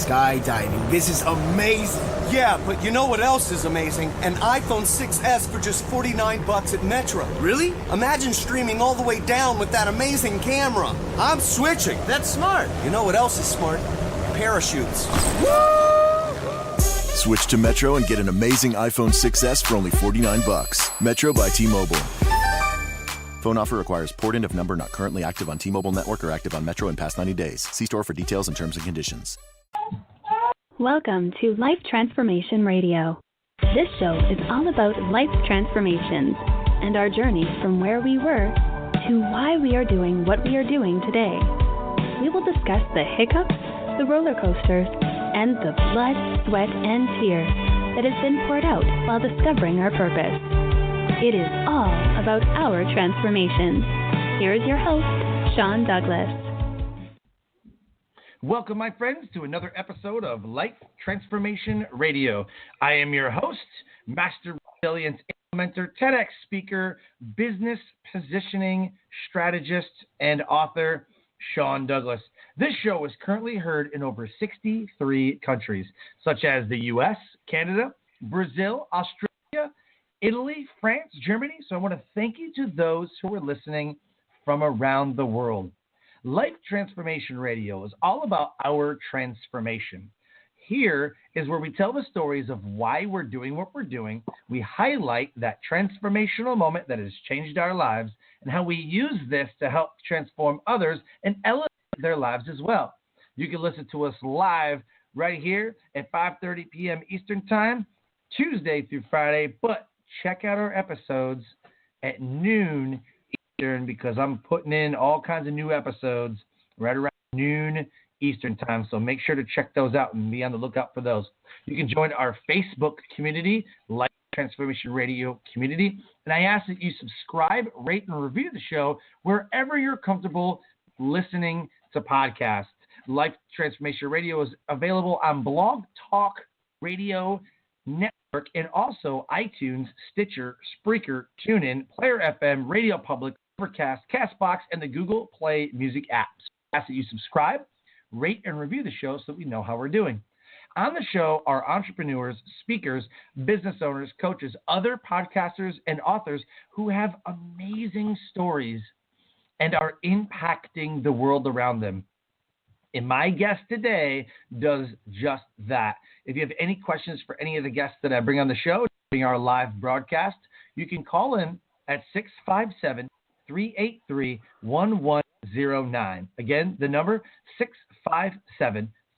skydiving. This is amazing. Yeah, but you know what else is amazing? An iPhone 6S for just $49 at Metro. Really? Imagine streaming all the way down with that amazing camera. I'm switching. That's smart. You know what else is smart? Parachutes. Switch to Metro and get an amazing iPhone 6S for only $49. Metro by T-Mobile. Phone offer requires port-in of number not currently active on T-Mobile network or active on Metro in past 90 days. See store for details and terms and conditions. Welcome to Life Transformation Radio. This show is all about life transformations and our journey from where we were to why we are doing what we are doing today. We will discuss the hiccups, the roller coasters, and the blood, sweat, and tears that has been poured out while discovering our purpose. It is all about our transformations. Here is your host, Sean Douglas. Welcome, my friends, to another episode of Life Transformation Radio. I am your host, Master Resilience Implementer, TEDx speaker, business positioning strategist, and author, Sean Douglas. This show is currently heard in over 63 countries, such as the U.S., Canada, Brazil, Australia, Italy, France, Germany. So I want to thank you to those who are listening from around the world. Life Transformation Radio is all about our transformation. Here is where we tell the stories of why we're doing what we're doing. We highlight that transformational moment that has changed our lives and how we use this to help transform others and elevate their lives as well. You can listen to us live right here at 5:30 p.m. Eastern Time, Tuesday through Friday, but check out our episodes at noon Eastern because I'm putting in all kinds of new episodes right around noon Eastern Time. So make sure to check those out and be on the lookout for those. You can join our Facebook community, Life Transformation Radio community. And I ask that you subscribe, rate, and review the show wherever you're comfortable listening to podcasts. Life Transformation Radio is available on Blog Talk Radio Network and also iTunes, Stitcher, Spreaker, TuneIn, Player FM, Radio Public, Overcast, CastBox, and the Google Play Music apps. I ask that you subscribe, rate, and review the show so we know how we're doing. On the show are entrepreneurs, speakers, business owners, coaches, other podcasters, and authors who have amazing stories and are impacting the world around them. And my guest today does just that. If you have any questions for any of the guests that I bring on the show during our live broadcast, you can call in at 657-383-1109. Again, the number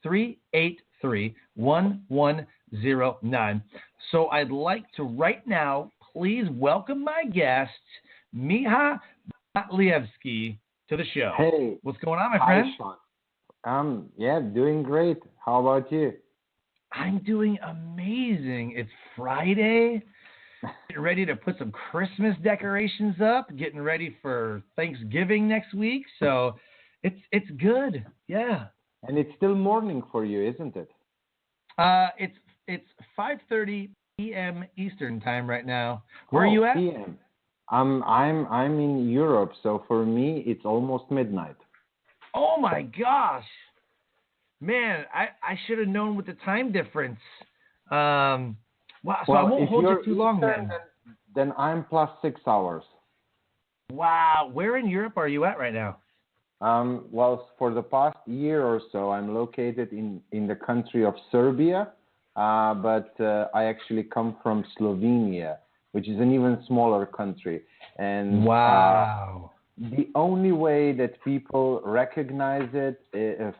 657-383-1109. So I'd like to right now please welcome my guest, Miha Matlievski, to the show. Hey. What's going on, my friend? Hi, Sean. Yeah, doing great. How about you? I'm doing amazing. It's Friday. Getting ready to put some Christmas decorations up. Getting ready for Thanksgiving next week. So it's good. Yeah. And it's still morning for you, isn't it? It's 5:30 p.m. Eastern time right now. Where are you at? PM. I'm in Europe, so for me it's almost midnight. Oh my gosh, man! I should have known with the time difference. Wow, so I won't hold you too long then. Then I'm plus 6 hours. Wow, where in Europe are you at right now? Well, for the past year or so, I'm located in the country of Serbia, but I actually come from Slovenia, which is an even smaller country. And wow. The only way that people recognize it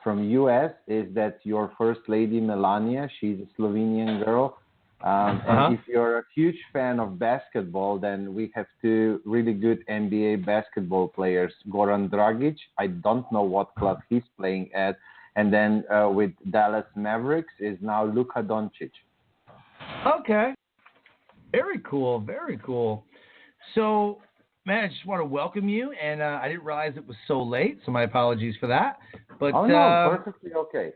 from U.S. is that your first lady, Melania, she's a Slovenian girl. And if you're a huge fan of basketball, then we have two really good NBA basketball players, Goran Dragic. I don't know what club he's playing at. And then with Dallas Mavericks is now Luka Doncic. Okay. Very cool. Very cool. So, man, I just want to welcome you, and I didn't realize it was so late, so my apologies for that. But no, perfectly okay.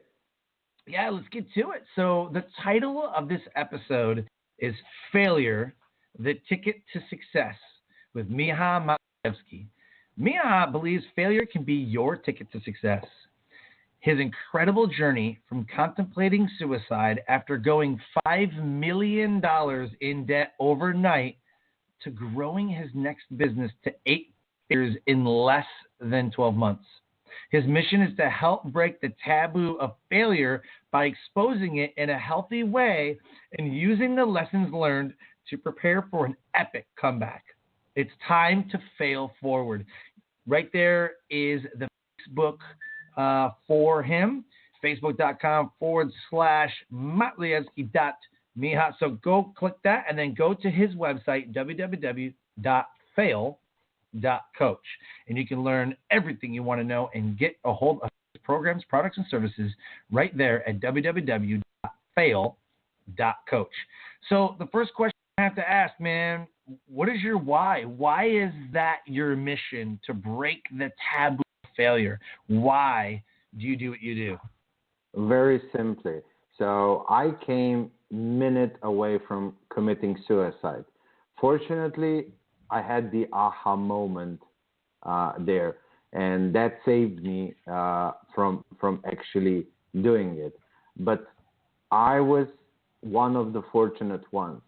Yeah, let's get to it. So the title of this episode is Failure, the Ticket to Success with Miha Matlievski. Miha believes failure can be your ticket to success. his incredible journey from contemplating suicide after going $5 million in debt overnight to growing his next business to 8 figures in less than 12 months. His mission is to help break the taboo of failure by exposing it in a healthy way and using the lessons learned to prepare for an epic comeback. It's time to fail forward. Right there is the Facebook for him, facebook.com/Matlievski.Miha. So go click that and then go to his website, www.fail.coach. And you can learn everything you want to know and get a hold of his programs, products, and services right there at www.fail.coach. So the first question I have to ask, man, what is your why? Why is that your mission, to break the taboo of failure? Why do you do what you do? Very simply. So I came minute away from committing suicide. Fortunately, I had the aha moment there, and that saved me from actually doing it. But I was one of the fortunate ones.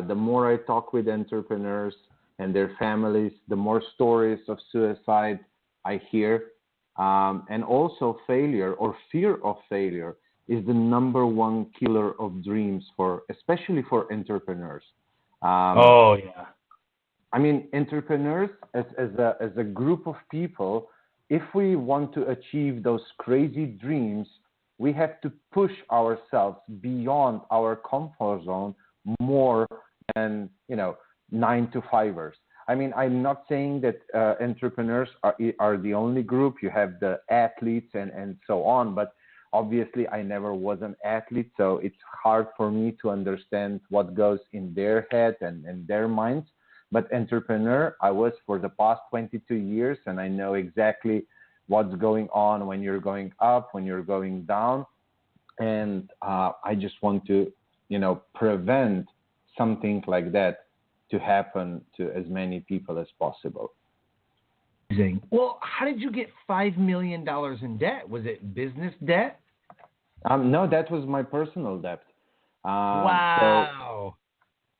The more I talk with entrepreneurs and their families, the more stories of suicide I hear. And also failure or fear of failure is the number one killer of dreams, especially for entrepreneurs. I mean, entrepreneurs as a group of people, if we want to achieve those crazy dreams, we have to push ourselves beyond our comfort zone more than 9-to-5ers. I mean, I'm not saying that entrepreneurs are the only group. You have the athletes and so on, but obviously I never was an athlete, so it's hard for me to understand what goes in their head and their minds. But entrepreneur, I was for the past 22 years, and I know exactly what's going on when you're going up, when you're going down. And I just want to, prevent something like that to happen to as many people as possible. Well, how did you get $5 million in debt? Was it business debt? No, that was my personal debt. Wow. So,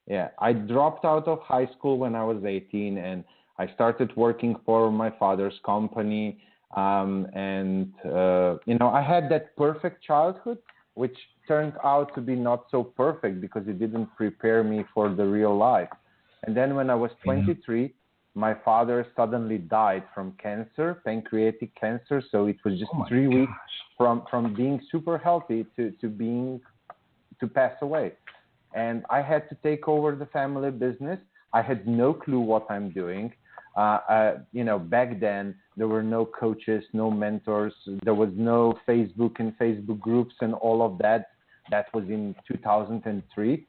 yeah, I dropped out of high school when I was 18, and I started working for my father's company. I had that perfect childhood, which turned out to be not so perfect because it didn't prepare me for the real life. And then when I was 23, my father suddenly died from cancer, pancreatic cancer. So it was just 3 weeks from being super healthy to pass away. And I had to take over the family business. I had no clue what I'm doing. Back then there were no coaches, no mentors. There was no Facebook and Facebook groups and all of that. That was in 2003.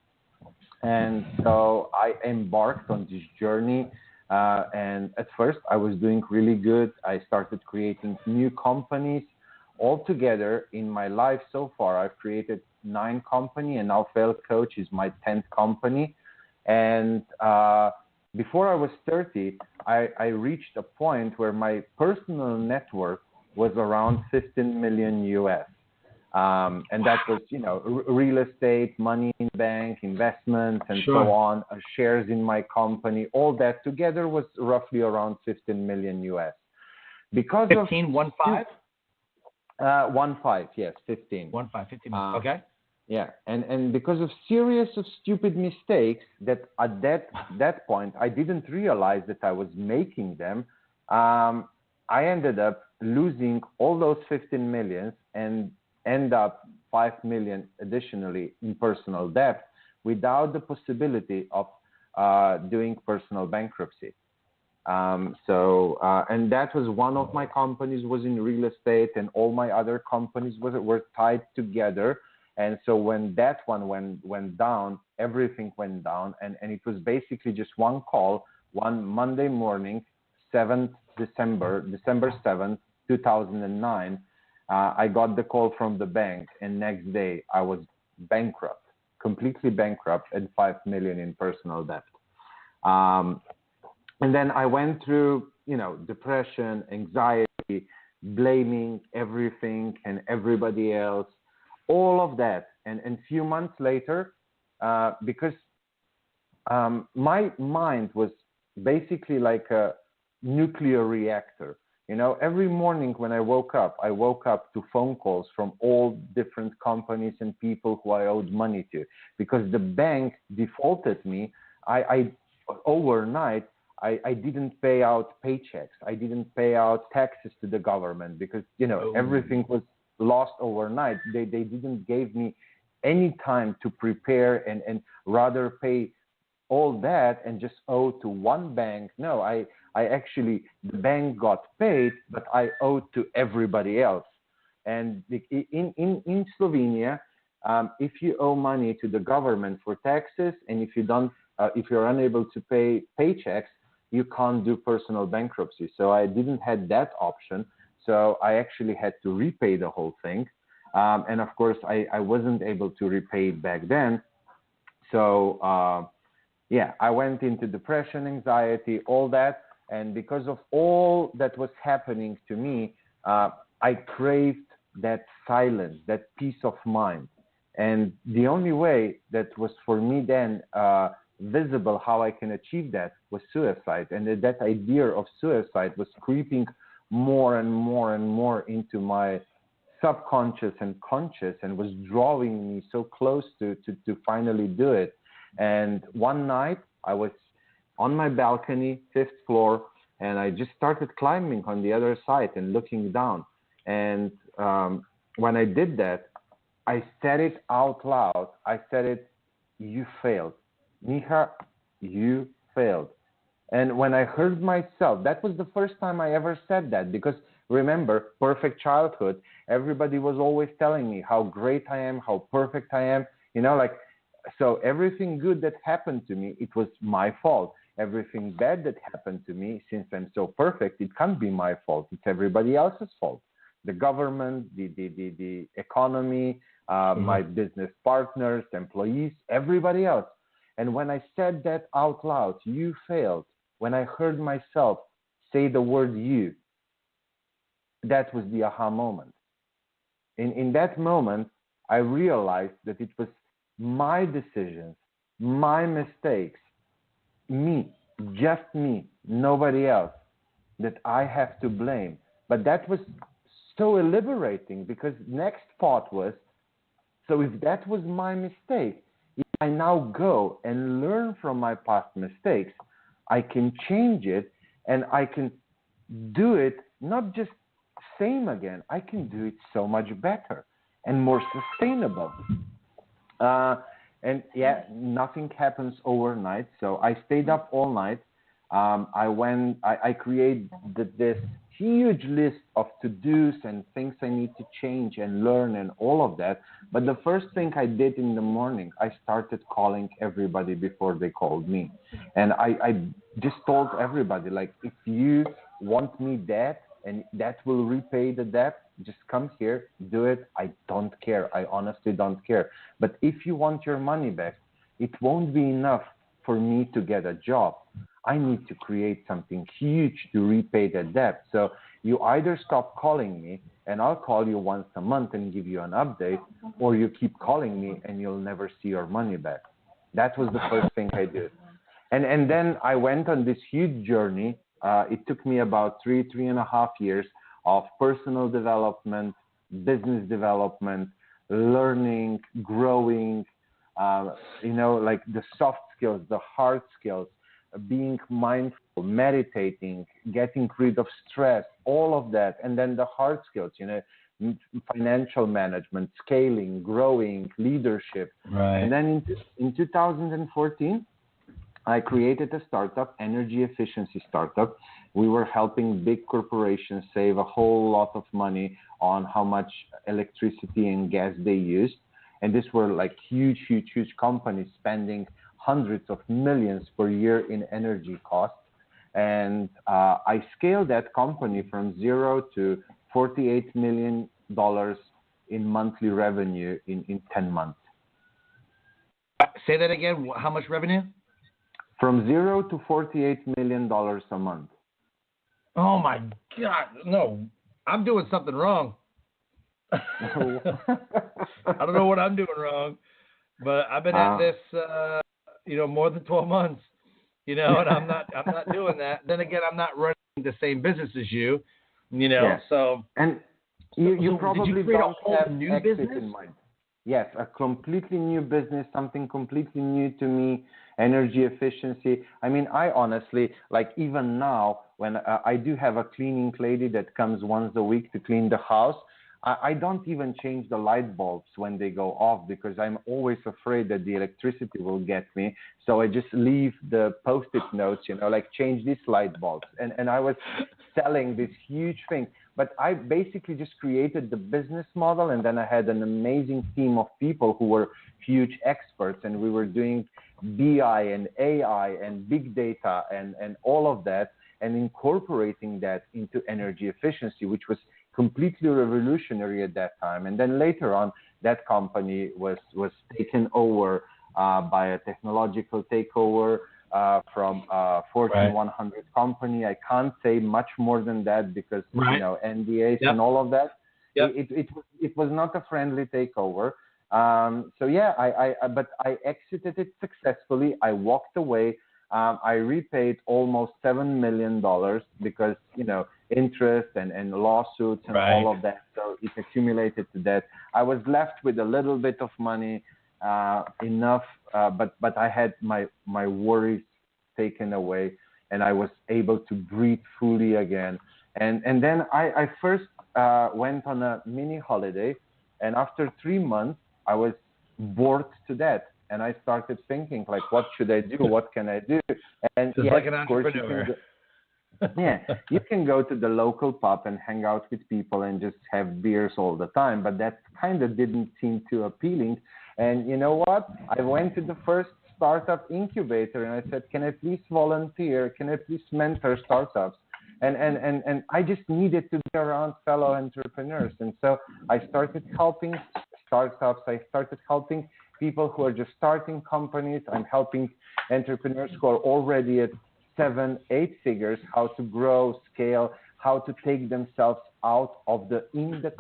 And so I embarked on this journey. And at first I was doing really good. I started creating new companies. Altogether in my life so far, I've created 9 companies, and now Fail Coach is my 10th company. And before I was 30, I reached a point where my personal net worth was around 15 million US. And that was, real estate, money in the bank, investments, and so on, shares in my company. All that together was roughly around 15 million US. Because 15, 1-5? 1-5, yes, 15. 15. Okay. Yeah, and because of series of stupid mistakes that at that point I didn't realize that I was making them, I ended up losing all those 15 millions and end up 5 million additionally in personal debt without the possibility of doing personal bankruptcy. And that was one of my companies was in real estate, and all my other companies were tied together. And so when that one went down, everything went down. And it was basically just one call, one Monday morning, December 7th, 2009. I got the call from the bank, and next day I was bankrupt, completely bankrupt, and 5 million in personal debt. And then I went through, depression, anxiety, blaming everything and everybody else, all of that. And a few months later, because my mind was basically like a nuclear reactor. You know, every morning when I woke up to phone calls from all different companies and people who I owed money to, because the bank defaulted me. I overnight, I didn't pay out paychecks. I didn't pay out taxes to the government because, you know, everything was lost overnight. They didn't give me any time to prepare and rather pay all that and just owe to one bank. No, I actually, the bank got paid, but I owed to everybody else. And in Slovenia, if you owe money to the government for taxes, and if you're unable to pay paychecks, you can't do personal bankruptcy. So I didn't have that option. So I actually had to repay the whole thing. And of course, I wasn't able to repay it back then. So I went into depression, anxiety, all that. And because of all that was happening to me, I craved that silence, that peace of mind. And the only way that was for me then visible how I can achieve that was suicide. And that idea of suicide was creeping more and more and more into my subconscious and conscious, and was drawing me so close to finally do it. And one night I was on my balcony, 5th floor, and I just started climbing on the other side and looking down. And when I did that, I said it out loud. I said it, "You failed. Miha, you failed." And when I heard myself, that was the first time I ever said that, because remember, perfect childhood, everybody was always telling me how great I am, how perfect I am, you know, like, so everything good that happened to me, it was my fault. Everything bad that happened to me, since I'm so perfect, it can't be my fault. It's everybody else's fault. The government, the economy, my business partners, employees, everybody else. And when I said that out loud, "You failed," when I heard myself say the word "you," that was the aha moment. In that moment, I realized that it was my decisions, my mistakes, me, just me, nobody else, that I have to blame. But that was so liberating, because next thought was, so if that was my mistake, if I now go and learn from my past mistakes, I can change it, and I can do it not just same again, I can do it so much better and more sustainable. And yeah, nothing happens overnight. So I stayed up all night. I created this huge list of to-dos and things I need to change and learn and all of that. But the first thing I did in the morning, I started calling everybody before they called me. And I just told everybody, like, if you want me dead and that will repay the debt, just come here, do it. I don't care. I honestly don't care. But if you want your money back, it won't be enough for me to get a job. I need to create something huge to repay the debt. So you either stop calling me and I'll call you once a month and give you an update, or you keep calling me and you'll never see your money back. That was the first thing I did. And then I went on this huge journey. It took me about 3.5 years of personal development, business development, learning, growing, like the soft skills, the hard skills, being mindful, meditating, getting rid of stress, all of that. And then the hard skills, financial management, scaling, growing, leadership. Right. And then in 2014, I created a startup, energy efficiency startup. We were helping big corporations save a whole lot of money on how much electricity and gas they used. And these were like huge companies spending hundreds of millions per year in energy costs. And I scaled that company from 0 to $48 million in monthly revenue in 10 months. Say that again. How much revenue? From 0 to $48 million a month. Oh my God! No, I'm doing something wrong. I don't know what I'm doing wrong, but I've been at this, more than 12 months, and I'm not doing that. Then again, I'm not running the same business as you, so. And you probably did you create don't a whole have new exit business? in mind. Yes, a completely new business, something completely new to me, energy efficiency. I mean, I honestly, like even now, when I do have a cleaning lady that comes once a week to clean the house, I don't even change the light bulbs when they go off because I'm always afraid that the electricity will get me. So I just leave the Post-it notes, like change these light bulbs. And I was selling this huge thing. But I basically just created the business model, and then I had an amazing team of people who were huge experts, and we were doing BI and AI and big data and all of that, and incorporating that into energy efficiency, which was completely revolutionary at that time. And then later on, that company was taken over by a technological takeover from a Fortune 100 company. I can't say much more than that because NDAs and all of that. Yep. It was not a friendly takeover. But I exited it successfully. I walked away. I repaid almost $7 million because interest and lawsuits and all of that. So it accumulated to that. I was left with a little bit of money, enough, but I had my worries taken away, and I was able to breathe fully again. And then I first went on a mini holiday, and after 3 months, I was bored to death. And I started thinking, like, what should I do? What can I do? And just like an entrepreneur. You can go to the local pub and hang out with people and just have beers all the time, but that kind of didn't seem too appealing. And you know what? I went to the first startup incubator and I said, can I please volunteer? Can I please mentor startups? And I just needed to be around fellow entrepreneurs. And so I started helping startups. I started helping people who are just starting companies. I'm helping entrepreneurs who are already at 7, 8 figures, how to grow, scale, how to take themselves out of the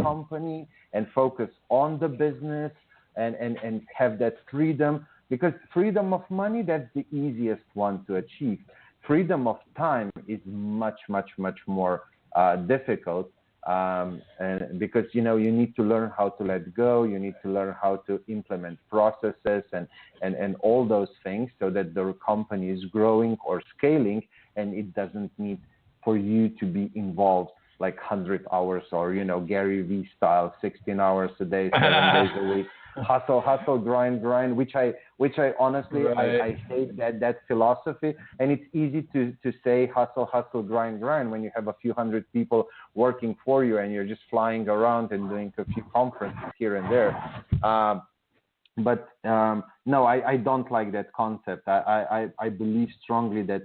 company and focus on the business and have that freedom. Because freedom of money, that's the easiest one to achieve. Freedom of time is much, much, much more difficult. And because you need to learn how to let go, you need to learn how to implement processes and all those things so that the company is growing or scaling, and it doesn't need for you to be involved like 100 hours or Gary Vee style, 16 hours a day, 7 days a week, hustle, grind, which I honestly I hate that philosophy. And it's easy to say hustle, grind when you have a few hundred people working for you and you're just flying around and doing a few conferences here and there. No, I don't like that concept. I believe strongly that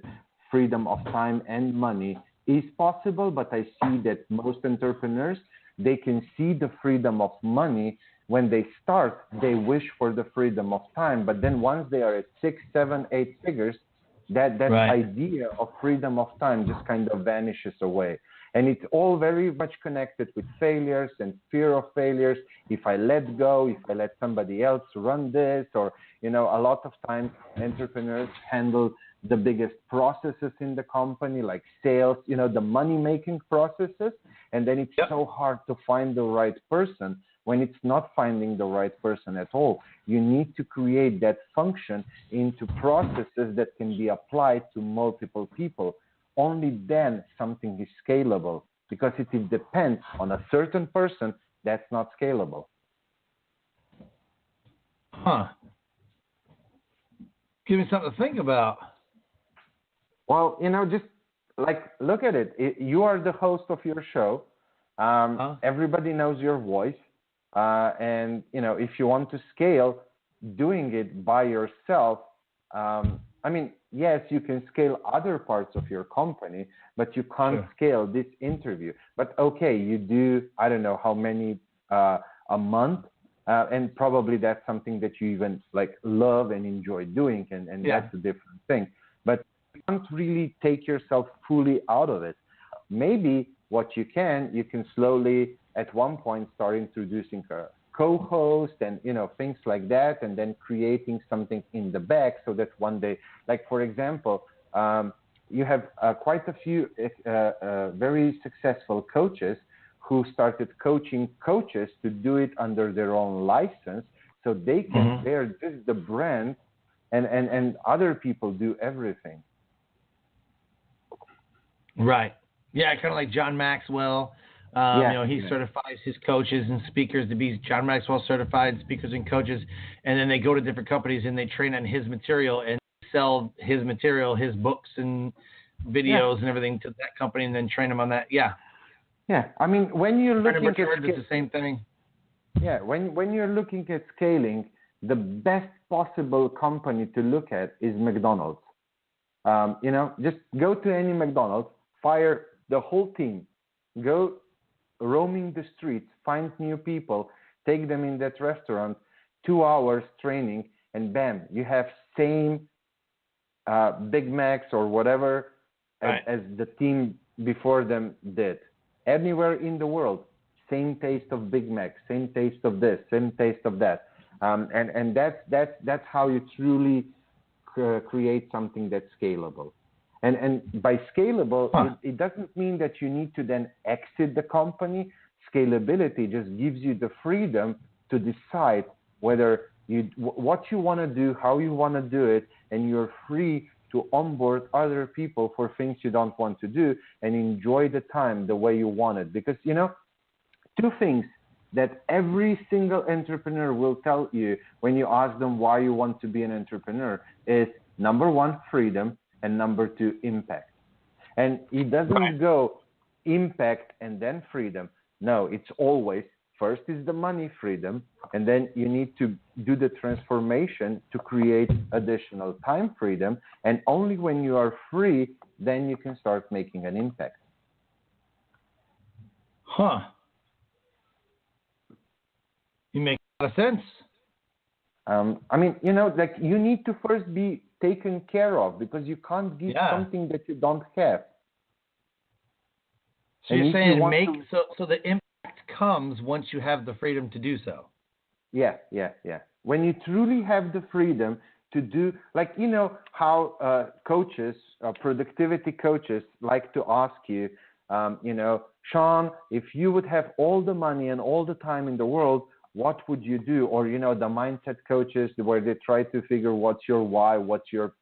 freedom of time and money is possible, but I see that most entrepreneurs, they can see the freedom of money. When they start, they wish for the freedom of time, but then once they are at 6, 7, 8 figures, that idea of freedom of time just kind of vanishes away. And it's all very much connected with failures and fear of failures. If I let go, if I let somebody else run this, or, a lot of times entrepreneurs handle the biggest processes in the company, like sales, the money-making processes. And then it's so hard to find the right person when it's not finding the right person at all. You need to create that function into processes that can be applied to multiple people. Only then something is scalable, because if it depends on a certain person, that's not scalable. Huh. Give me something to think about. Well, just like, look at it. You are the host of your show. Everybody knows your voice. And, if you want to scale, doing it by yourself, yes, you can scale other parts of your company, but you can't scale this interview. But okay, you do, I don't know how many a month, and probably that's something that you even love and enjoy doing, and that's a different thing. But you can't really take yourself fully out of it. Maybe what you can slowly at one point start introducing a co-host and, things like that, and then creating something in the back so that one day, like for example, you have quite a few very successful coaches who started coaching coaches to do it under their own license, so they can bear just the brand, and other people do everything. Right. Yeah, kind of like John Maxwell. He certifies his coaches and speakers to be John Maxwell certified speakers and coaches, and then they go to different companies and they train on his material and sell his material, his books and videos and everything to that company, and then train them on that. Yeah. Yeah. I mean, when you're looking at it's the same thing. Yeah. When you're looking at scaling, the best possible company to look at is McDonald's. Just go to any McDonald's, fire the whole team, go roaming the streets, find new people, take them in that restaurant, 2 hours training, and bam, you have same Big Macs or whatever as the team before them did. Anywhere in the world, same taste of Big Mac, same taste of this, same taste of that, and that's how you truly create something that's scalable. And by scalable, it doesn't mean that you need to then exit the company. Scalability just gives you the freedom to decide whether what you want to do, how you want to do it, and you're free to onboard other people for things you don't want to do and enjoy the time the way you want it. Because, two things that every single entrepreneur will tell you when you ask them why you want to be an entrepreneur is, number one, freedom, and number two, impact. And it doesn't go impact and then freedom. No, it's always first is the money freedom, and then you need to do the transformation to create additional time freedom. And only when you are free, then you can start making an impact. You make a lot of sense. You need to first be taken care of, because you can't give something that you don't have. So you're saying so the impact comes once you have the freedom to do so. Yeah. When you truly have the freedom to do, how coaches, productivity coaches like to ask you, Sean, if you would have all the money and all the time in the world, what would you do? Or, the mindset coaches where they try to figure what's your why, what you're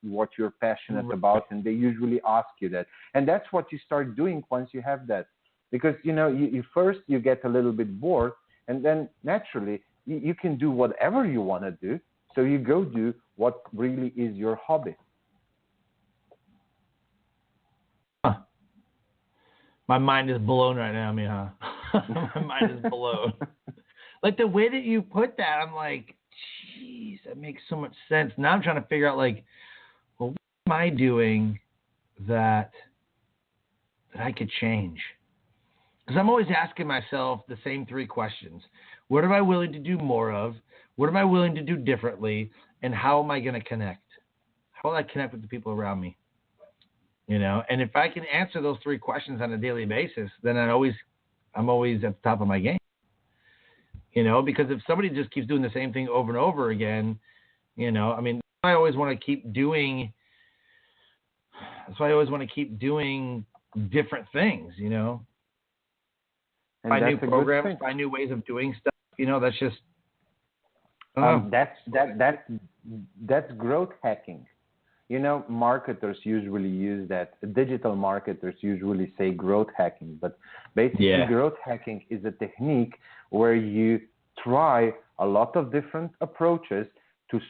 passionate about. And they usually ask you that. And that's what you start doing once you have that. Because, you first you get a little bit bored, and then naturally you can do whatever you want to do. So you go do what really is your hobby. My mind is blown right now, Miha. My mind is blown. Like the way that you put that, I'm like, geez, that makes so much sense. Now I'm trying to figure out, what am I doing that I could change? Because I'm always asking myself the same three questions. What am I willing to do more of? What am I willing to do differently? And how am I going to connect? How will I connect with the people around me? And if I can answer those three questions on a daily basis, then I'm always at the top of my game. Because if somebody just keeps doing the same thing over and over again, I always want to keep doing. That's why I always want to keep doing different things, And find new programs, find new ways of doing stuff. That's just. That's growth hacking. Marketers usually use that. Digital marketers usually say growth hacking, but basically growth hacking is a technique where you try a lot of different approaches to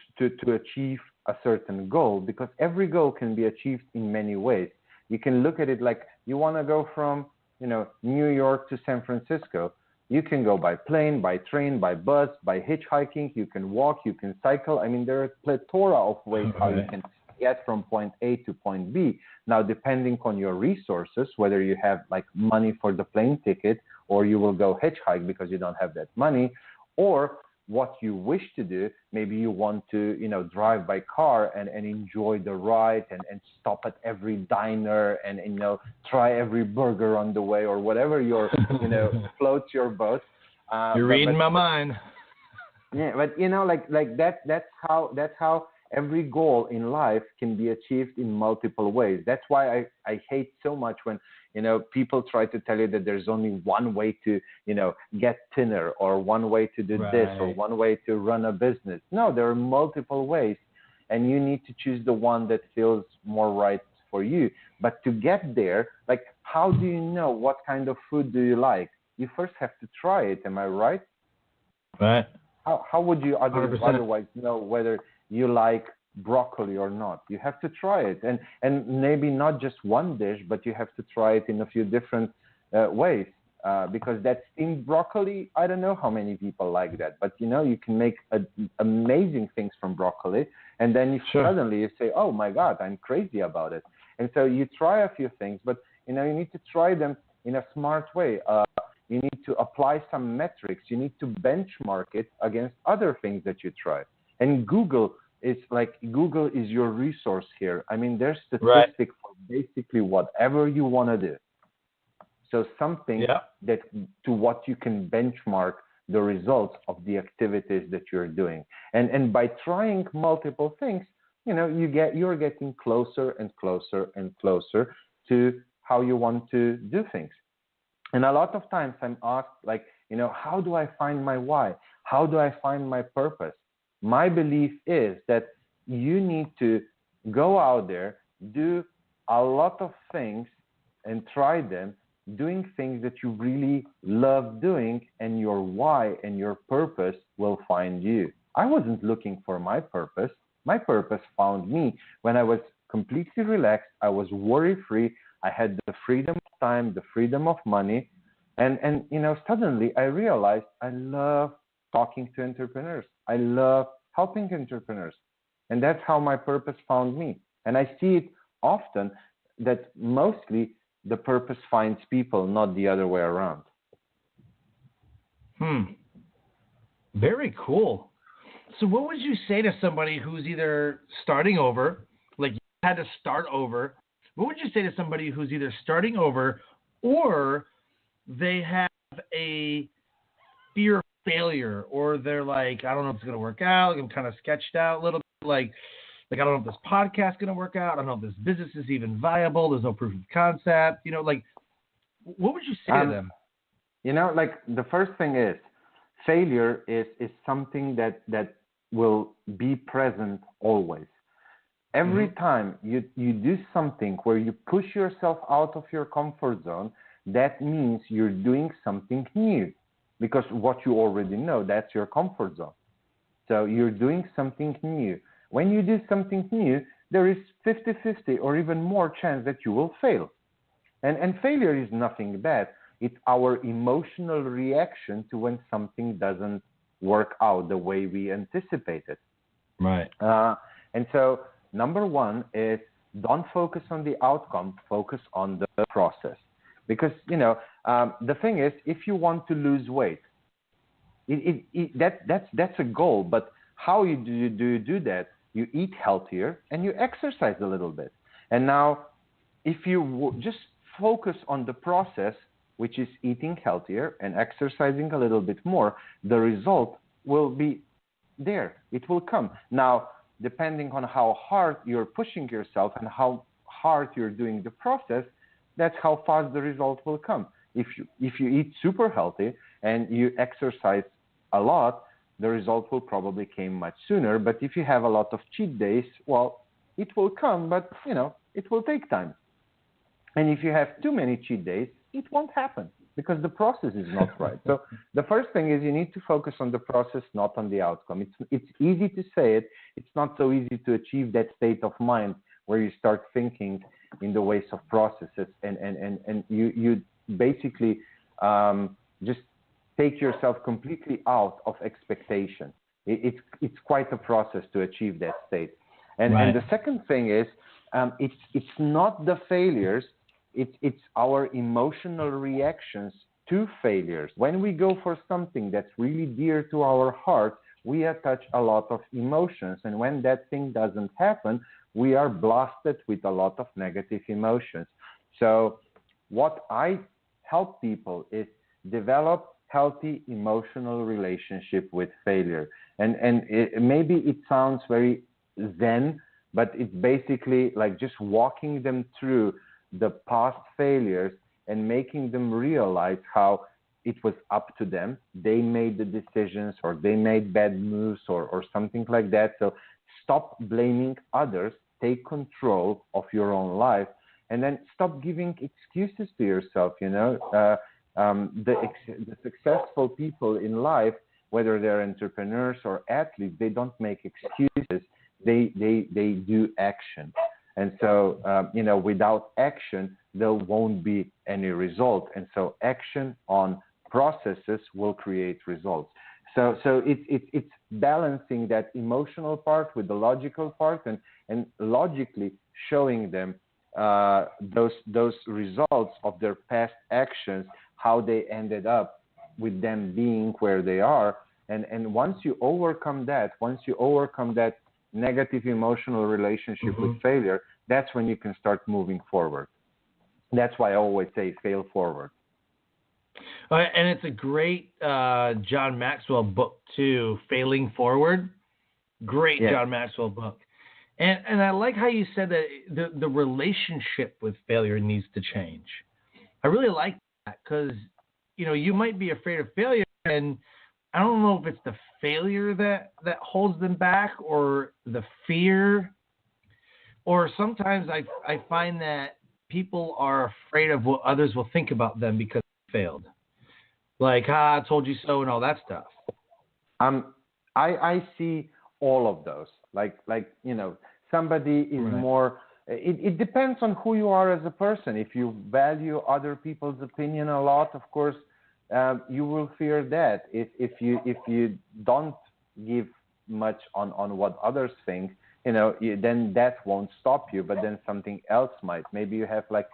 achieve a certain goal, because every goal can be achieved in many ways. You can look at it like you want to go from, New York to San Francisco. You can go by plane, by train, by bus, by hitchhiking. You can walk, you can cycle. There are a plethora of ways how you can get from point A to point B. Now, depending on your resources, whether you have money for the plane ticket, or you will go hitchhike because you don't have that money, or what you wish to do. Maybe you want to, drive by car and enjoy the ride and stop at every diner and, try every burger on the way or whatever your, floats your boat. You're reading my mind. Yeah, but that's how every goal in life can be achieved in multiple ways. That's why I hate so much when people try to tell you that there's only one way to get thinner, or one way to do this, or one way to run a business. No, there are multiple ways, and you need to choose the one that feels more right for you. But to get there, how do you know what kind of food do you like? You first have to try it. Am I right? Right. How would you 100%. otherwise know whether you like broccoli or not? You have to try it, and maybe not just one dish, but you have to try it in a few different ways. Because that steamed broccoli, I don't know how many people like that, but you can make amazing things from broccoli, and then suddenly you say, oh my God, I'm crazy about it. And so you try a few things, but you need to try them in a smart way. You need to apply some metrics. You need to benchmark it against other things that you try. And Google is your resource here. I mean, there's statistics for basically whatever you want to do. So something that to what you can benchmark the results of the activities that you're doing. And by trying multiple things, you're getting closer and closer and closer to how you want to do things. And a lot of times I'm asked, how do I find my why? How do I find my purpose? My belief is that you need to go out there, do a lot of things and try them, doing things that you really love doing, and your why and your purpose will find you. I wasn't looking for my purpose. My purpose found me when I was completely relaxed. I was worry-free. I had the freedom of time, the freedom of money. And suddenly I realized I love talking to entrepreneurs. I love helping entrepreneurs. And that's how my purpose found me. And I see it often that mostly the purpose finds people, not the other way around. Very cool. So what would you say to somebody who's either starting over, like you had to start over? What would you say to somebody who's either starting over or they have a fear of failure, or they're like, I don't know if it's going to work out. I'm kind of sketched out a little bit. Like I don't know if this podcast is going to work out. I don't know if this business is even viable. There's no proof of concept. What would you say to them? The first thing is failure is something that will be present always. Every time you do something where you push yourself out of your comfort zone, that means you're doing something new, because what you already know, that's your comfort zone. So you're doing something new. When you do something new, there is 50-50 or even more chance that you will fail. And failure is nothing bad. It's our emotional reaction to when something doesn't work out the way we anticipated. Right. And so number one is don't focus on the outcome, focus on the process. Because, the thing is, if you want to lose weight, that's a goal. But how do you do that? You eat healthier and you exercise a little bit. And now, if you just focus on the process, which is eating healthier and exercising a little bit more, the result will be there. It will come. Now, depending on how hard you're pushing yourself and how hard you're doing the process, that's how fast the result will come. If you eat super healthy and you exercise a lot, the result will probably come much sooner. But if you have a lot of cheat days, well, it will come, but it will take time. And if you have too many cheat days, it won't happen because the process is not right. So the first thing is you need to focus on the process, not on the outcome. It's easy to say it. It's not so easy to achieve that state of mind where you start thinking in the ways of processes and you basically just take yourself completely out of expectation. It's quite a process to achieve that state. And the second thing is it's not the failures, it's our emotional reactions to failures. When we go for something that's really dear to our heart, we attach a lot of emotions. And when that thing doesn't happen, we are blasted with a lot of negative emotions. So what I help people is develop healthy emotional relationship with failure. And maybe it sounds very zen, but it's basically like just walking them through the past failures and making them realize how it was up to them. They made the decisions, or they made bad moves, or something like that. So stop blaming others, take control of your own life, and then stop giving excuses to yourself. The successful people in life, whether they're entrepreneurs or athletes, they don't make excuses. They do action. And so, without action, there won't be any result. And so action on processes will create results. So it's balancing that emotional part with the logical part, and logically showing them those results of their past actions, how they ended up with them being where they are. And once you overcome that negative emotional relationship with failure, that's when you can start moving forward. That's why I always say fail forward. And it's a great John Maxwell book too, Failing Forward. Great John Maxwell book. And I like how you said that the relationship with failure needs to change. I really like that because, you might be afraid of failure, and I don't know if it's the failure that holds them back, or the fear, or sometimes I find that people are afraid of what others will think about them because they failed. Like, I told you so and all that stuff. I see all of those. Like somebody is more, it depends on who you are as a person. If you value other people's opinion a lot, of course, you will fear that. If you don't give much on what others think, then that won't stop you, but then something else might. Maybe you have like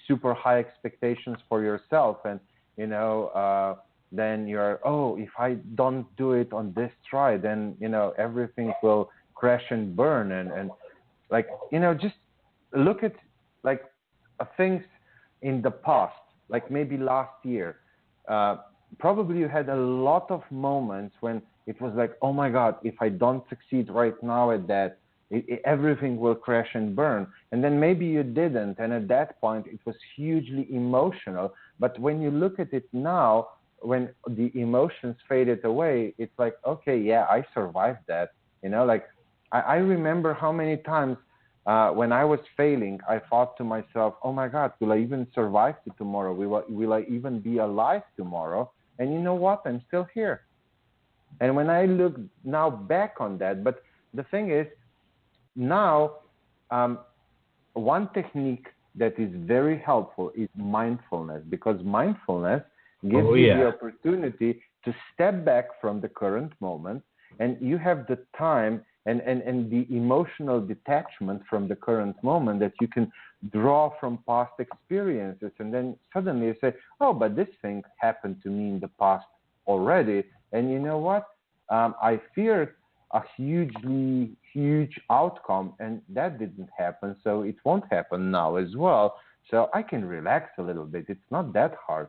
super high expectations for yourself, and then you're, if I don't do it on this try, then everything will crash and burn, and like just look at like things in the past, like maybe last year. Probably you had a lot of moments when it was like, oh my God, if I don't succeed right now at that, everything will crash and burn. And then maybe you didn't, and at that point it was hugely emotional. But when you look at it now, when the emotions faded away, it's like, okay, yeah, I survived that. Like I remember how many times when I was failing, I thought to myself, oh my God, will I even survive to tomorrow? Will I even be alive tomorrow? And you know what? I'm still here. And when I look now back on that, but the thing is, now one technique that is very helpful is mindfulness, because mindfulness gives you the opportunity to step back from the current moment, and you have the time and the emotional detachment from the current moment that you can draw from past experiences. And then suddenly you say, oh, but this thing happened to me in the past already. And you know what? I feared a huge outcome, and that didn't happen. So it won't happen now as well. So I can relax a little bit. It's not that hard.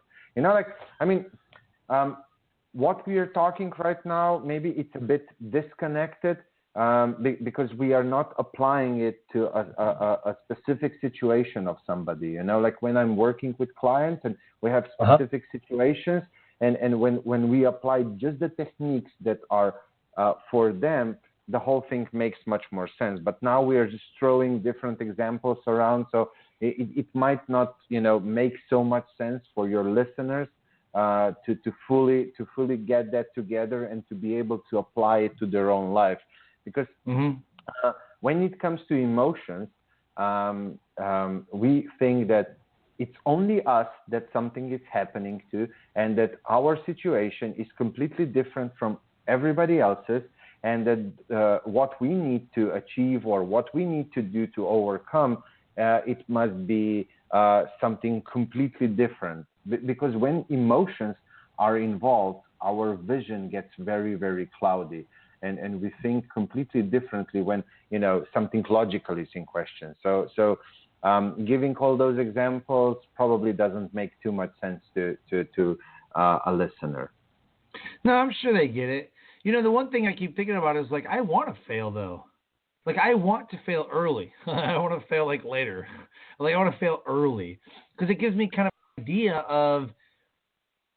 What we are talking right now, maybe it's a bit disconnected because we are not applying it to a specific situation of somebody. Like when I'm working with clients and we have specific situations, and when we apply just the techniques that are for them, the whole thing makes much more sense. But now we are just throwing different examples around, so it might not, make so much sense for your listeners to fully get that together and to be able to apply it to their own life. Because when it comes to emotions, we think that it's only us that something is happening to, and that our situation is completely different from everybody else's, and that what we need to achieve or what we need to do to overcome it must be something completely different. Because when emotions are involved, our vision gets very, very cloudy. And we think completely differently when, something logical is in question. So giving all those examples probably doesn't make too much sense to a listener. No, I'm sure they get it. The one thing I keep thinking about is like, I want to fail though. Like, I want to fail early. I don't want to fail like later. Like, I want to fail early because it gives me kind of an idea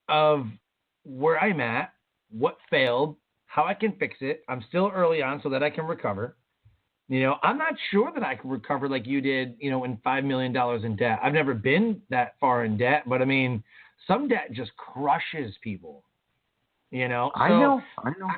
of where I'm at, what failed, how I can fix it. I'm still early on so that I can recover. I'm not sure that I can recover like you did, in $5 million in debt. I've never been that far in debt, but I mean, some debt just crushes people. I know.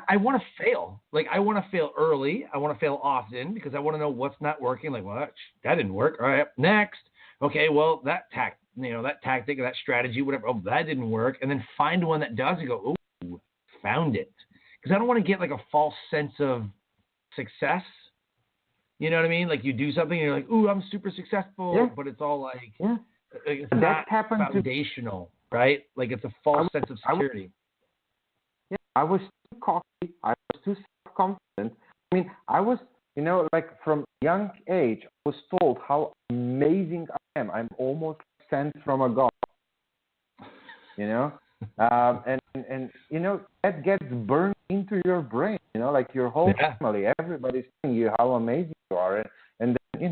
I want to fail. Like, I want to fail early. I want to fail often because I want to know what's not working. Like, well, that didn't work. All right, next. Okay, well, that tactic or that strategy, whatever. Oh, that didn't work. And then find one that does and go, ooh, found it. Because I don't want to get like a false sense of success. You know what I mean? Like, you do something and you're like, ooh, I'm super successful, but it's all like, it's not foundational, right? Like, it's a false sense of security. I was too cocky. I was too self-confident. I mean, I was, like from a young age, I was told how amazing I am. I'm almost sent from a god. And that gets burned into your brain. Like your whole family, everybody's telling you how amazing you are, and then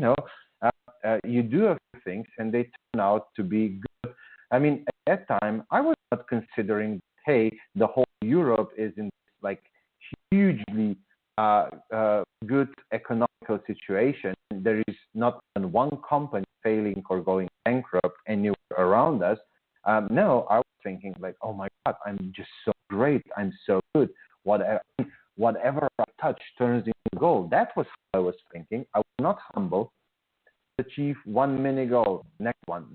you do a few things, and they turn out to be good. I mean, at that time, I was not considering, hey, the whole Europe is in like hugely good economical situation. There is not even one company failing or going bankrupt anywhere around us. No, I was thinking like, oh my God, I'm just so great. I'm so good. Whatever I touch turns into gold. That was how I was thinking. I was not humble. Achieve 1 mini goal, next one.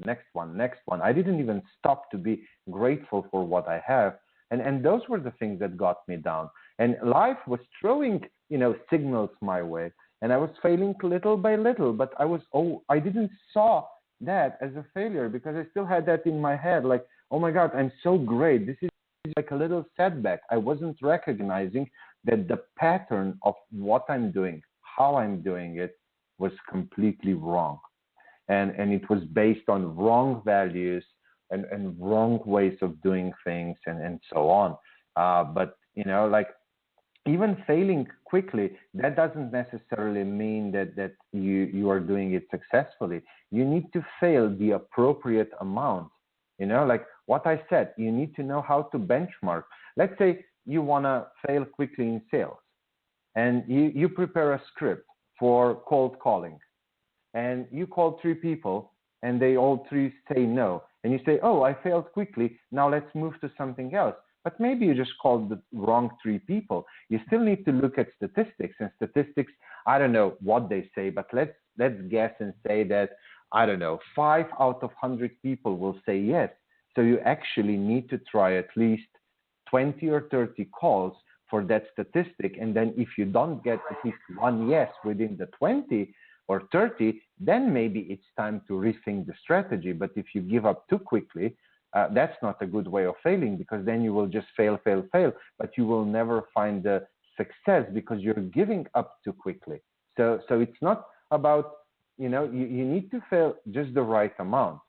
I didn't even stop to be grateful for what I have. And those were the things that got me down. And life was throwing, signals my way. And I was failing little by little, but I didn't saw that as a failure because I still had that in my head. Like, oh my God, I'm so great. This is like a little setback. I wasn't recognizing that the pattern of what I'm doing, how I'm doing it was completely wrong. And it was based on wrong values and wrong ways of doing things and so on. But, like even failing quickly, that doesn't necessarily mean that you are doing it successfully. You need to fail the appropriate amount. Like what I said, you need to know how to benchmark. Let's say you want to fail quickly in sales and you prepare a script for cold calling and you call 3 people and they all 3 say no. And you say, oh, I failed quickly. Now let's move to something else. But maybe you just called the wrong 3 people. You still need to look at statistics. And statistics, I don't know what they say, but let's guess and say that, I don't know, 5 out of 100 people will say yes. So you actually need to try at least 20 or 30 calls for that statistic. And then if you don't get at least one yes within the 20 or 30, then maybe it's time to rethink the strategy. But if you give up too quickly, that's not a good way of failing because then you will just fail, but you will never find the success because you're giving up too quickly. So it's not about, you need to fail just the right amount.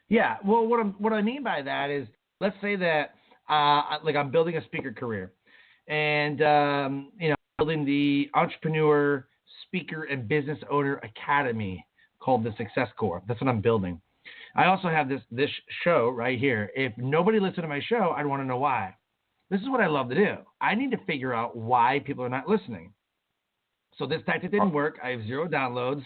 Yeah. Well, what I mean by that is, let's say that I'm building a speaker career and, building the entrepreneur, speaker, and business owner academy called the Success Core. That's what I'm building. I also have this show right here. If nobody listened to my show, I'd want to know why. This is what I love to do. I need to figure out why people are not listening. So this tactic didn't work. I have 0 downloads.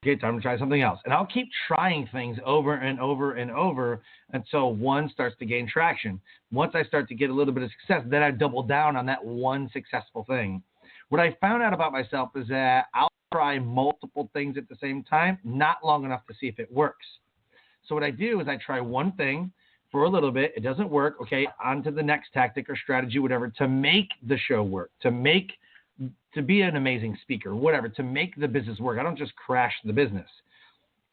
Okay, time to try something else. And I'll keep trying things over and over and over until one starts to gain traction. Once I start to get a little bit of success, then I double down on that one successful thing. What I found out about myself is that I'll try multiple things at the same time, not long enough to see if it works. So what I do is I try one thing for a little bit. It doesn't work. Okay, on to the next tactic or strategy, whatever, to make the show work, to make to be an amazing speaker, whatever, to make the business work. I don't just crash the business.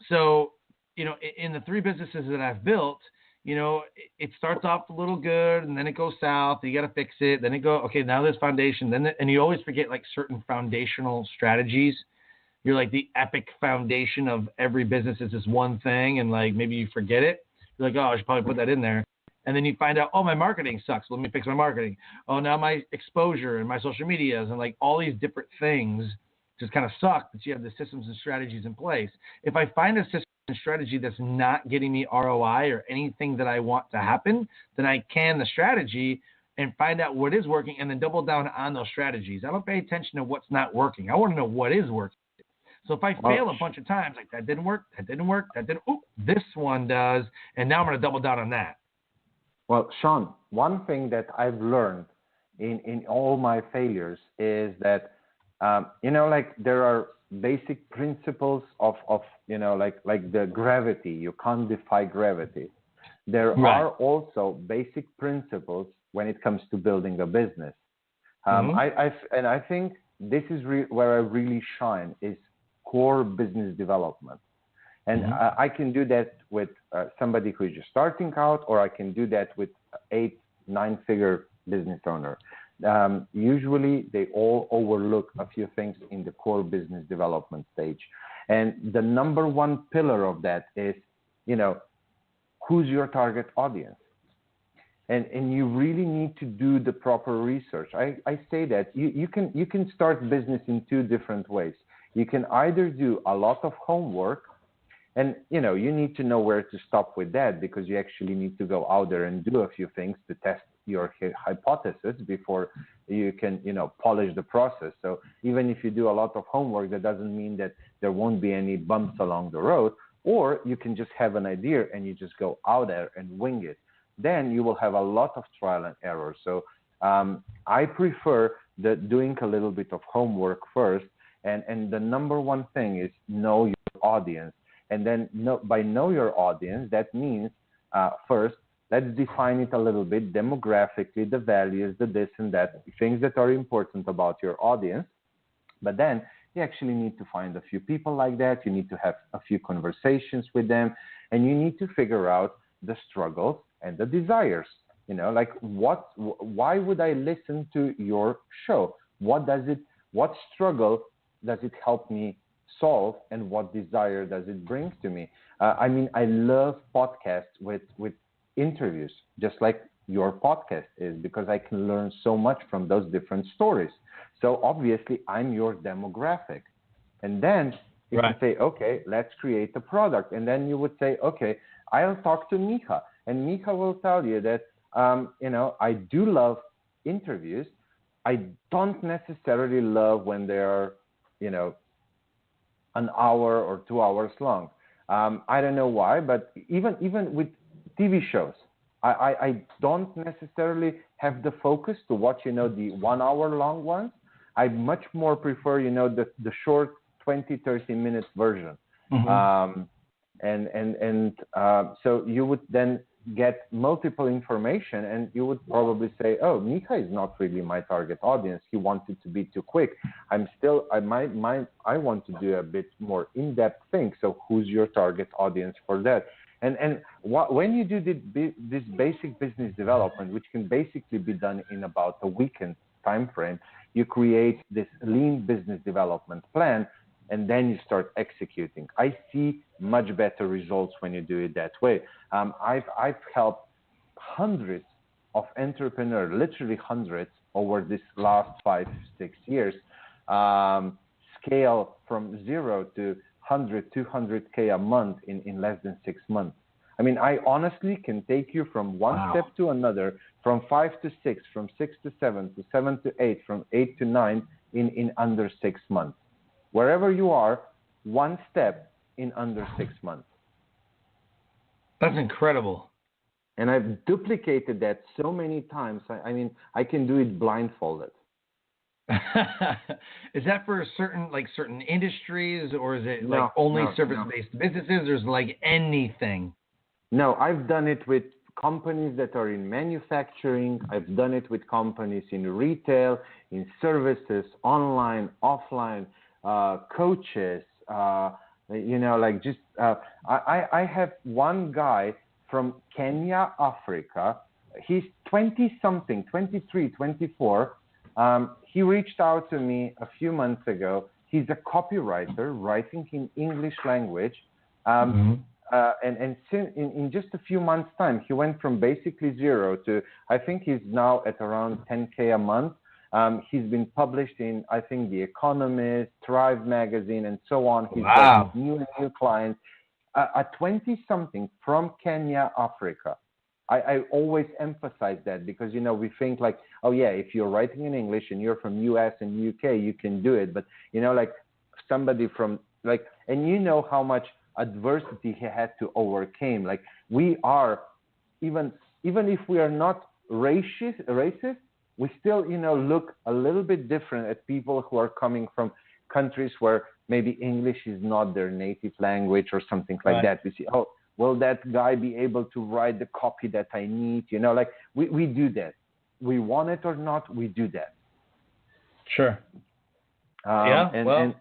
So, in the 3 businesses that I've built, it starts off a little good and then it goes south. You got to fix it. Then okay, now there's foundation. And you always forget like certain foundational strategies. You're like the epic foundation of every business is this one thing. And like, maybe you forget it. You're like, oh, I should probably put that in there. And then you find out, oh, my marketing sucks. Let me fix my marketing. Oh, now my exposure and my social medias and like all these different things just kind of suck, but you have the systems and strategies in place. If I find a system and strategy that's not getting me ROI or anything that I want to happen, then I can the strategy and find out what is working and then double down on those strategies. I don't pay attention to what's not working. I want to know what is working. So if I fail a bunch of times, like that didn't work, this one does, and now I'm going to double down on that. Well, Sean, one thing that I've learned in all my failures is that, like there are basic principles of like the gravity. You can't defy gravity. There are also basic principles when it comes to building a business. I think this is where I really shine is core business development. And I can do that with somebody who is just starting out, or I can do that with 8-9-figure business owner. Usually they all overlook a few things in the core business development stage. And the number one pillar of that is, who's your target audience? And you really need to do the proper research. I say that you can start business in 2 different ways. You can either do a lot of homework, and, you need to know where to stop with that, because you actually need to go out there and do a few things to test your hypothesis before you can, polish the process. So even if you do a lot of homework, that doesn't mean that there won't be any bumps along the road, or you can just have an idea and you just go out there and wing it. Then you will have a lot of trial and error. So I prefer doing a little bit of homework first. And the number one thing is know your audience. And then by know your audience, that means first, let's define it a little bit demographically, the values, the this and that, things that are important about your audience. But then you actually need to find a few people like that. You need to have a few conversations with them, and you need to figure out the struggles and the desires. Like why would I listen to your show? What struggle does it help me solve, and what desire does it bring to me? I love podcasts with interviews, just like your podcast is, because I can learn so much from those different stories. So obviously I'm your demographic. And then you can say, okay, let's create a product. And then you would say, okay, I'll talk to Miha, and Miha will tell you that, I do love interviews. I don't necessarily love when they are, an hour or 2 hours long. I don't know why, but even with TV shows, I don't necessarily have the focus to watch, the 1 hour long ones. I much more prefer, the short 20-30 minute version. So you would then get multiple information, and you would probably say, oh, Miha is not really my target audience. He wanted to be too quick. I want to do a bit more in-depth thing. So who's your target audience for that? When you do this basic business development, which can basically be done in about a weekend time frame, you create this lean business development plan, and then you start executing. I see much better results when you do it that way. I've helped hundreds of entrepreneurs, literally hundreds, over this last 5-6 years, scale from 0 to 100, 200K a month in less than 6 months. I honestly can take you from one step to another, from 5 to 6, from 6 to 7, to 7 to 8, from 8 to 9 in under 6 months. Wherever you are, one step in under 6 months. That's incredible. And I've duplicated that so many times. I can do it blindfolded. Is that for certain industries, or is it only service-based businesses, or is it like anything? No, I've done it with companies that are in manufacturing. I've done it with companies in retail, in services, online, offline, coaches. I have one guy from Kenya, Africa. He's 20-something, 23, 24. He reached out to me a few months ago. He's a copywriter, writing in English language. And in just a few months' time, he went from basically zero to, I think he's now at around 10K a month. He's been published in, I think, The Economist, Thrive Magazine, and so on. He's got new and new clients. A 20-something from Kenya, Africa. I always emphasize that because, we think like, oh, yeah, if you're writing in English and you're from US and UK, you can do it. But, somebody from, and how much adversity he had to overcome. Like, we are, even if we are not racist, we still, look a little bit different at people who are coming from countries where maybe English is not their native language or something like that. We see, oh, will that guy be able to write the copy that I need? We do that. We want it or not, we do that. Sure. And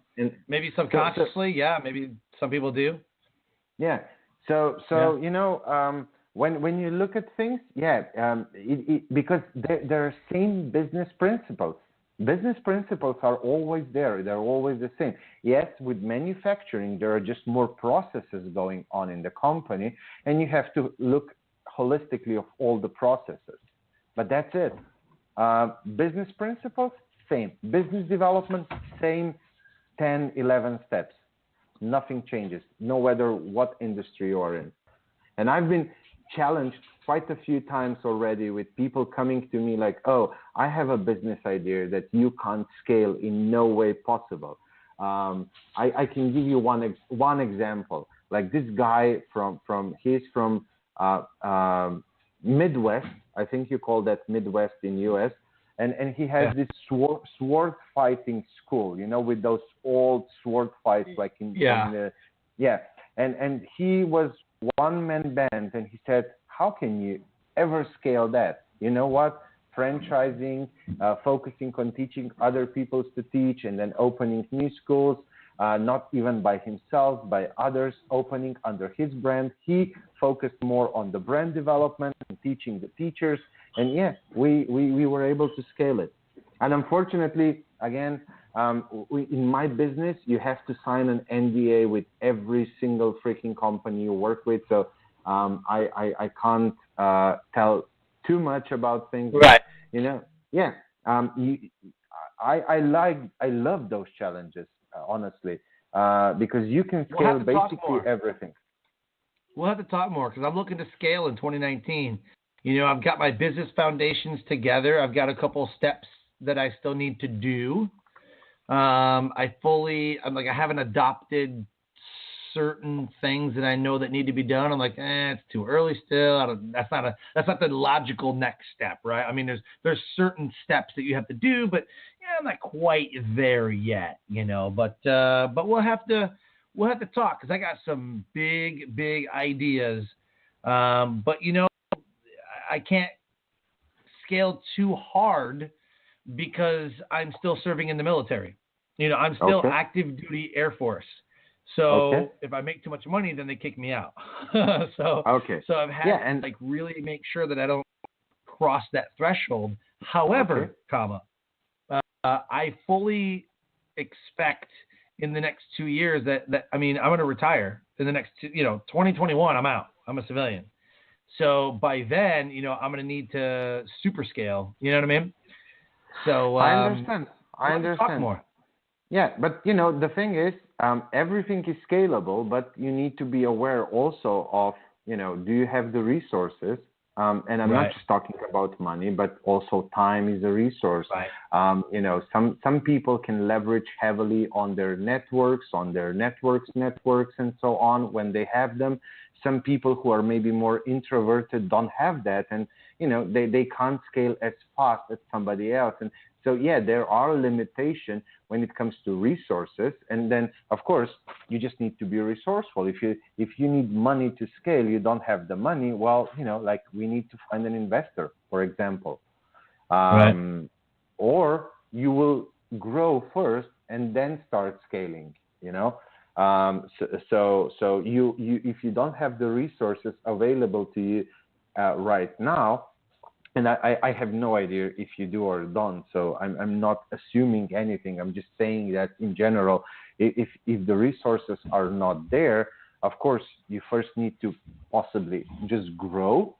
maybe subconsciously, maybe some people do. Yeah. When you look at things, because there are same business principles. Business principles are always there. They're always the same. Yes, with manufacturing, there are just more processes going on in the company, and you have to look holistically of all the processes. But that's it. Business principles, same. Business development, same 10, 11 steps. Nothing changes, no matter what industry you are in. And I've been challenged quite a few times already with people coming to me like, oh, I have a business idea that you can't scale in no way possible. I can give you one example. Like this guy he's from Midwest. I think you call that Midwest in US. And he has this sword fighting school, with those old sword fights like in the. And he was one-man band, and he said, how can you ever scale that? You know what? Franchising, focusing on teaching other people to teach, and then opening new schools, not even by himself, by others, opening under his brand. He focused more on the brand development and teaching the teachers. And we were able to scale it. And unfortunately, again, in my business, you have to sign an NDA with every single freaking company you work with. So I can't tell too much about things. Right. I love those challenges, honestly, because you can scale basically everything. We'll have to talk more because I'm looking to scale in 2019. I've got my business foundations together. I've got a couple steps that I still need to do. I haven't adopted certain things that I know that need to be done. I'm like, it's too early still. That's not the logical next step, right? I mean, there's certain steps that you have to do, but I'm not quite there yet, But we'll have to talk because I got some big ideas. But I can't scale too hard because I'm still serving in the military. I'm still active duty Air Force. So if I make too much money, then they kick me out. So I've had to really make sure that I don't cross that threshold. However, I fully expect in the next 2 years that I'm going to retire in the next 2021. I'm out. I'm a civilian. So by then, I'm going to need to super scale. You know what I mean? So I understand. Talk more. Yeah, but the thing is, everything is scalable, but you need to be aware also of, do you have the resources? And I'm not just talking about money, but also time is a resource. Right. Some people can leverage heavily on their networks, and so on when they have them. Some people who are maybe more introverted don't have that, and they can't scale as fast as somebody else. And So yeah, there are limitations when it comes to resources. And then, of course, you just need to be resourceful. If you need money to scale, you don't have the money. Well, like we need to find an investor, for example. Right. Or you will grow first and then start scaling. So you if you don't have the resources available to you right now, and I have no idea if you do or don't, so I'm not assuming anything. I'm just saying that in general, if the resources are not there, of course you first need to possibly just grow,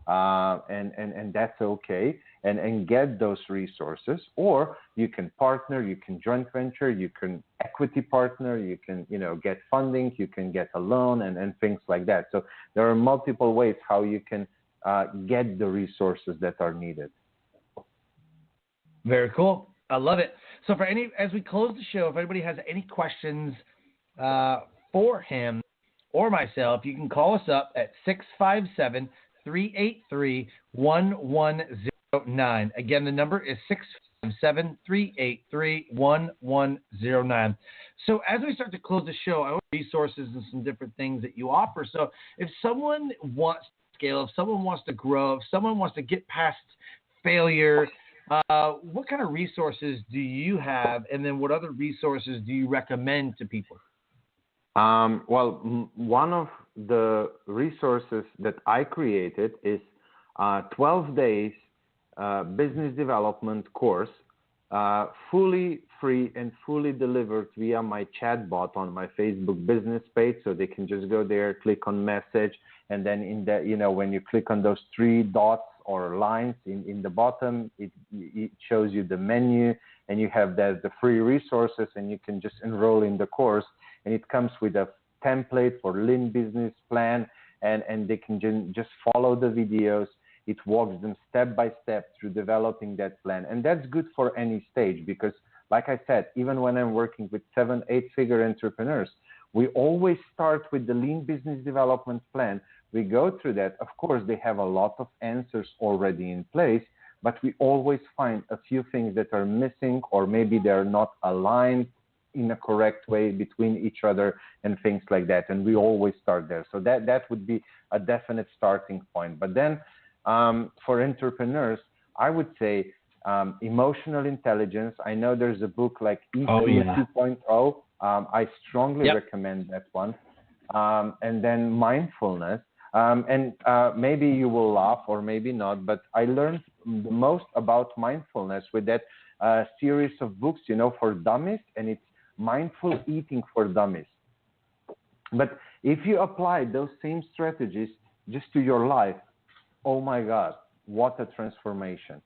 and that's okay, and get those resources. Or you can partner, you can joint venture, you can equity partner, you can get funding, you can get a loan, and things like that. So there are multiple ways how you can get the resources that are needed. Very cool. I love it. So as we close the show, if anybody has any questions for him or myself, you can call us up at 657-383-1109. Again, the number is 657-383-1109. So as we start to close the show, I want resources and some different things that you offer. So if someone wants to scale, if someone wants to grow, if someone wants to get past failure, what kind of resources do you have? And then what other resources do you recommend to people? Well, one of the resources that I created is 12 days business development course, fully free and fully delivered via my chatbot on my Facebook business page. So they can just go there, click on message, and then in the, when you click on those 3 dots or lines in the bottom, it shows you the menu, and you have the free resources, and you can just enroll in the course. And it comes with a template for lean business plan, and they can just follow the videos. It walks them step by step through developing that plan. And that's good for any stage, because like I said, even when I'm working with 7-8-figure entrepreneurs, we always start with the lean business development plan. We go through that. Of course, they have a lot of answers already in place, but we always find a few things that are missing, or maybe they're not aligned in a correct way between each other and things like that. And we always start there. So that would be a definite starting point. But then for entrepreneurs, I would say emotional intelligence. I know there's a book like EQ 2.0. I strongly recommend that one. And then mindfulness. And maybe you will laugh or maybe not, but I learned the most about mindfulness with that series of books, for dummies, and it's Mindful Eating for Dummies. But if you apply those same strategies just to your life, oh my God, what a transformation.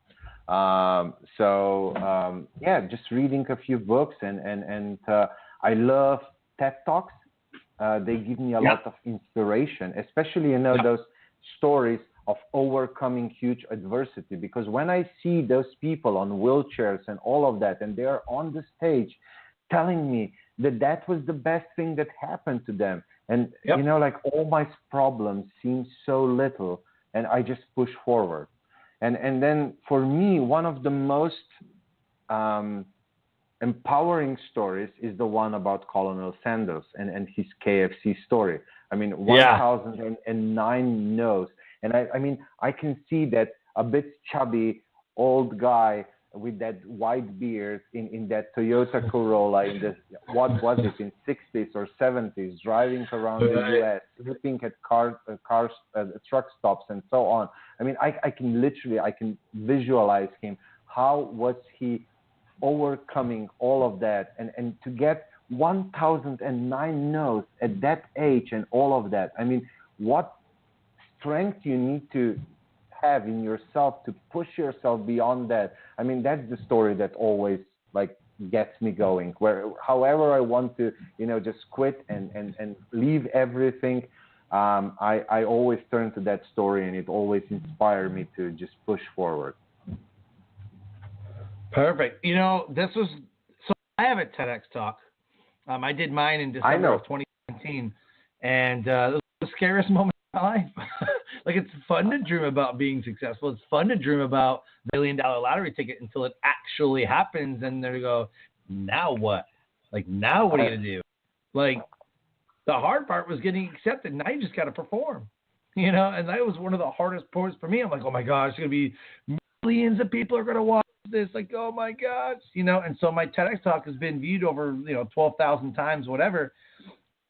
Just reading a few books, and I love TED Talks. They give me a lot of inspiration, especially, those stories of overcoming huge adversity. Because when I see those people on wheelchairs and all of that, and they are on the stage telling me that was the best thing that happened to them. And, like all my problems seem so little, and I just push forward. And then for me, one of the most empowering stories is the one about Colonel Sanders and his KFC story. I mean, 1009 no's. And I can see that a bit chubby old guy with that white beard in that Toyota Corolla in the, what was it, in 60s or 70s, driving around the U.S., looking at truck stops and so on. I mean, I can visualize him. How was he overcoming all of that, and to get 1009 no's at that age and all of that? I mean, what strength you need to have in yourself to push yourself beyond that. I mean, that's the story that always gets me going, where however I want to, just quit and leave everything, I always turn to that story, and it always inspires me to just push forward. Perfect. So I have a TEDx Talk. I did mine in December of 2017, and it was the scariest moment of my life. Like, it's fun to dream about being successful. It's fun to dream about the $1 million lottery ticket until it actually happens. And they go, now what? Like, now what are you going to do? Like, the hard part was getting accepted. Now you just got to perform, you know? And that was one of the hardest parts for me. I'm like, oh my gosh, it's going to be millions of people are going to watch this. Like, oh my gosh, you know? And so my TEDx talk has been viewed over, 12,000 times, whatever.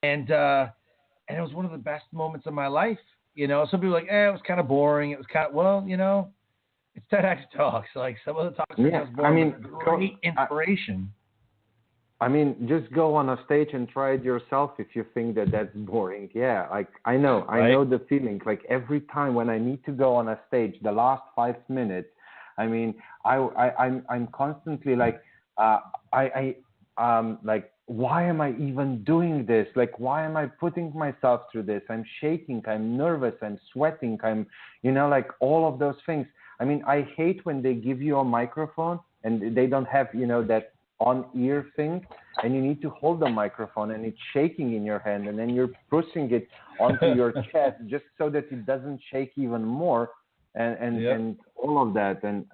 And it was one of the best moments of my life. You know, some people are like, it was kind of boring. It was kind of, well, it's TEDx talks. Like, some of the talks are just boring. Great inspiration. Just go on a stage and try it yourself if you think that that's boring. Yeah, like I know the feeling. Like every time when I need to go on a stage, the last 5 minutes, I'm constantly like, like, why am I even doing this? Like, why am I putting myself through this? I'm shaking, I'm nervous, I'm sweating, I'm, like all of those things. I hate when they give you a microphone and they don't have, that on-ear thing, and you need to hold the microphone and it's shaking in your hand, and then you're pushing it onto your chest just so that it doesn't shake even more, and all of that. Then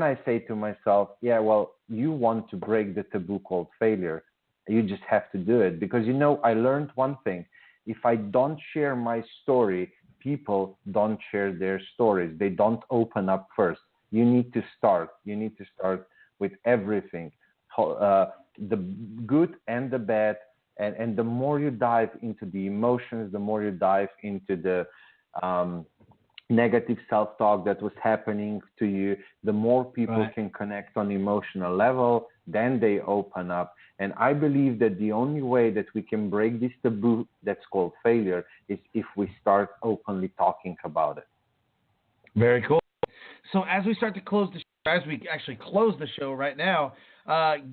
I say to myself, well, you want to break the taboo called failure. You just have to do it, because I learned one thing. If I don't share my story, people don't share their stories. They don't open up first. You need to start. You need to start with everything, the good and the bad. And the more you dive into the emotions, the more you dive into the negative self-talk that was happening to you, the more people can connect on emotional level, then they open up. And I believe that the only way that we can break this taboo that's called failure is if we start openly talking about it. Very cool. So as we start to close the show, as we actually close the show right now,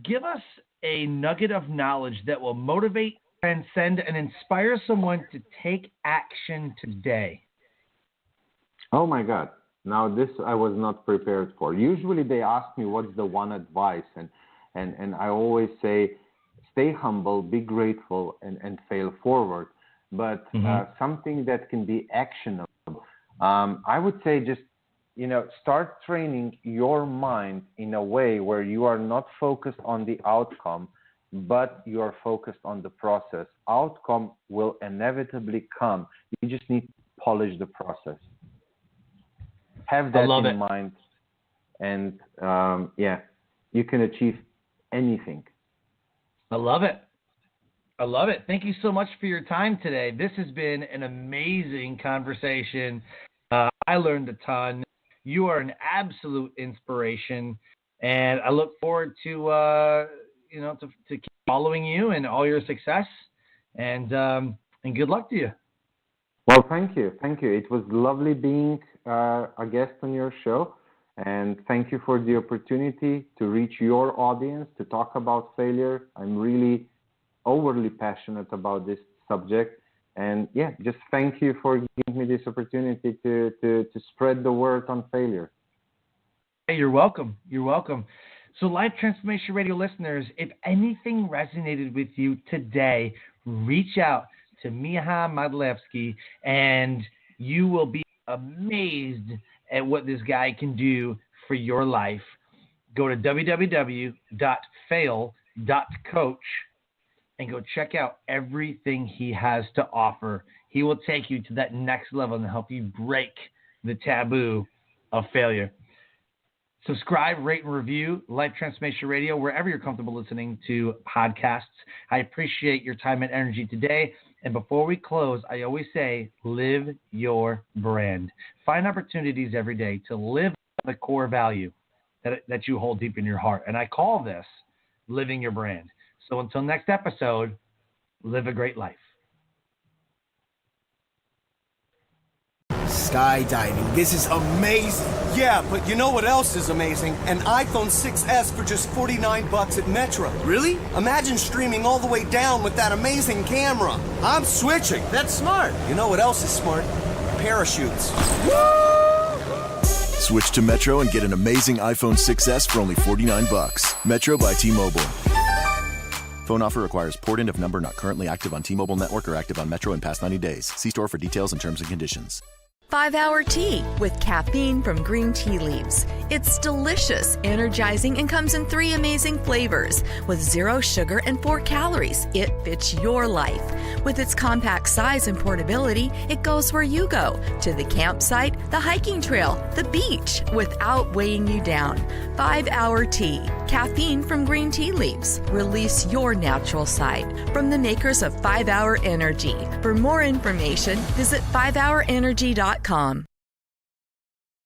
give us a nugget of knowledge that will motivate, transcend, and inspire someone to take action today. Oh my God. Now this I was not prepared for. Usually they ask me what's the one advice, and I always say, stay humble, be grateful, and fail forward. But something that can be actionable, I would say just, start training your mind in a way where you are not focused on the outcome, but you are focused on the process. Outcome will inevitably come. You just need to polish the process. Have that in mind, and you can achieve anything. I love it. I love it. Thank you so much for your time today. This has been an amazing conversation. I learned a ton. You are an absolute inspiration, and I look forward to keep following you and all your success. And good luck to you. Well, thank you. It was lovely being a guest on your show, and thank you for the opportunity to reach your audience, to talk about failure. I'm really overly passionate about this subject, and just thank you for giving me this opportunity to spread the word on failure. Hey, you're welcome. So, Life Transformation Radio listeners, if anything resonated with you today, reach out to Miha Matlievski, and you will be amazed at what this guy can do for your life. Go to www.fail.coach and go check out everything he has to offer. He will take you to that next level and help you break the taboo of failure. Subscribe, rate, and review Life Transformation Radio wherever you're comfortable listening to podcasts. I appreciate your time and energy today. And before we close, I always say, live your brand. Find opportunities every day to live the core value that you hold deep in your heart. And I call this living your brand. So until next episode, live a great life. Skydiving. This is amazing. Yeah, but you know what else is amazing? An iPhone 6S for just $49 at Metro. Really? Imagine streaming all the way down with that amazing camera. I'm switching. That's smart. You know what else is smart? Parachutes. Woo! Switch to Metro and get an amazing iPhone 6S for only $49. Metro by T-Mobile. Phone offer requires port-in of number not currently active on T-Mobile network or active on Metro in past 90 days. See store for details and terms and conditions. 5-Hour Tea with caffeine from green tea leaves. It's delicious, energizing, and comes in 3 amazing flavors. With 0 sugar and 4 calories, it fits your life. With its compact size and portability, it goes where you go, to the campsite, the hiking trail, the beach, without weighing you down. 5-Hour Tea, caffeine from green tea leaves. Release your natural side. From the makers of 5-Hour Energy. For more information, visit 5hourenergy.com.